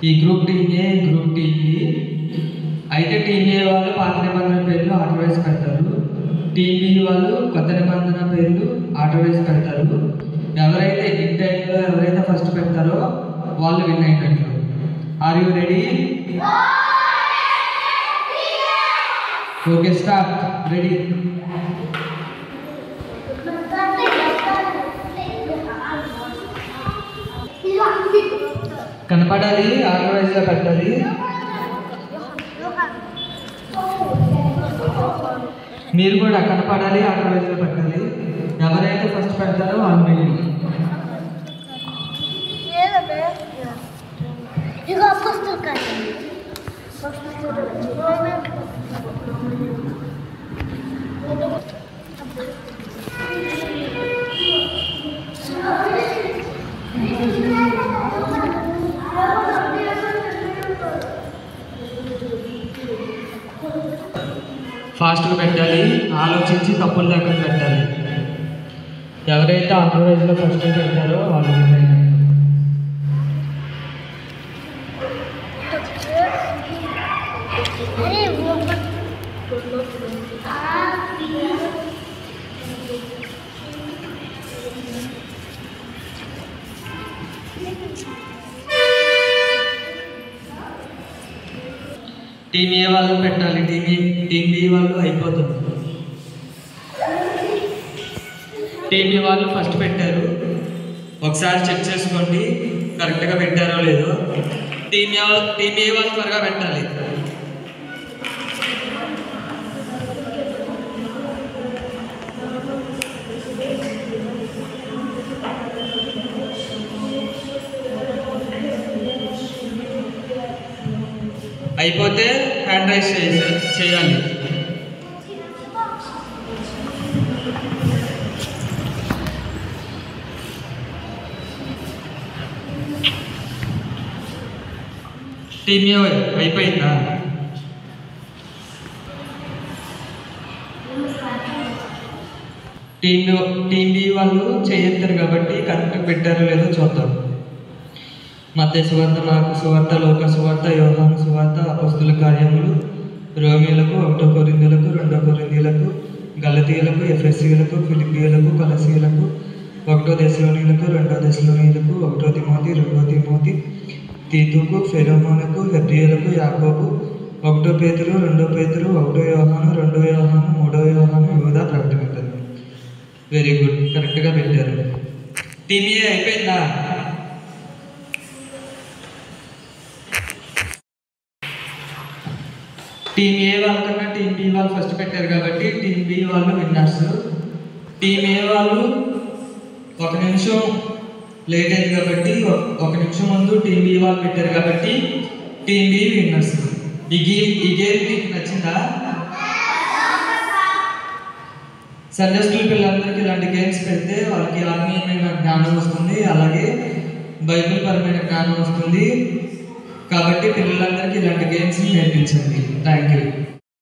ఈ group team ఏ, group team B. అయితే team ఏ వాళ్ళు పాత నిబంధన పేర్లు ఆర్డర్ వైజ్ పెడతారు. టీమ్ బి వాళ్ళు కొత్త నిబంధన పేర్లు ఆర్డర్ వైజ్ పెడతారు. ఎవరైతే ఇన్ టైంలో ఎవరైతే ఫస్ట్ పెడతారో వాళ్ళు విన్ అయినట్లు. Are you ready? Okay, start. Ready? కనపడాలి, ఆర్డర్ వైజ్గా పెట్టాలి. మీరు కూడా కనపడాలి, ఆర్డర్ వైజ్గా పెట్టాలి. ఎవరైతే ఫస్ట్ పెడతారో వాళ్ళు మిగిలి. ఫాస్ట్గా పెట్టాలి, ఆలోచించి తప్పులు లేకుండా పెట్టాలి. ఎవరైతే ఆర్డర్ వైజ్లో ఫస్ట్ పెడతారో వాళ్ళు విన్ అయినట్టు. టీమ్ ఏ వాళ్ళు పెట్టాలి, టీమ్ బి వాళ్ళు అయిపోతుంది. టీమ్ బి వాళ్ళు ఫస్ట్ పెట్టారు, ఒకసారి చెక్ చేసుకోండి కరెక్ట్గా పెట్టారో లేదో. టీమ్ ఏ వాళ్ళు త్వరగా పెట్టాలి. అయిపోతే హ్యాండ్ రైజ్ చేయాలి. టీమ్ ఏ అయిపోయిందా? టీమ్ బి వాళ్ళు చేయొద్దారు కాబట్టి కరెక్ట్గా పెట్టారో లేదో చూద్దాం. మత్తయి సువార్త, మార్కు సువార్త, లూకా సువార్త, యోహాను సువార్త, అపొస్తలుల కార్యములు, రోమీయులకు, 1 కొరింథీయులకు, 2 కొరింథీయులకు, గలతీయులకు, ఎఫెసీయులకు, ఫిలిప్పీయులకు, కొలసీయులకు, 1 దెస్సలోనియులకు, 2 దెస్సలోనియులకు, 1 తిమోతి, 2 తిమోతి, తీతుకు, ఫిలెమోనుకు, హెబ్రీయులకు, యాకోబు, 1 పేతురు, 2 పేతురు, 1 యోహాను, 2 యోహాను, 3 యోహాను, యూదా, ప్రకటన. వెరీ గుడ్, కరెక్ట్గా పెట్టారు. టీమ్ ఏ అయిపోయిందా? టీమ్ ఏ వాళ్ళకన్నా టీమ్ బి వాళ్ళు ఫస్ట్ పెట్టారు కాబట్టి టీమ్ బి వాళ్ళు విన్నర్స్. టీమ్ ఏ వాళ్ళు 1 నిమిషం లేట్ అయింది కాబట్టి 1 నిమిషం ముందు టీమ్ బి వాళ్ళు పెట్టారు కాబట్టి టీమ్ బి విన్నర్స్. ఈ గేమ్ మీకు నచ్చిందా? సండే స్కూల్ పిల్లలందరికీ ఇలాంటి గేమ్స్ పెడితే వాళ్ళకి ఆత్మీయమైన జ్ఞానం వస్తుంది, అలాగే బైబిల్ పరమైన జ్ఞానం వస్తుంది. కాబట్టి పిల్లలందరికీ ఇలాంటి గేమ్స్ని నేర్పించండి. Thank you.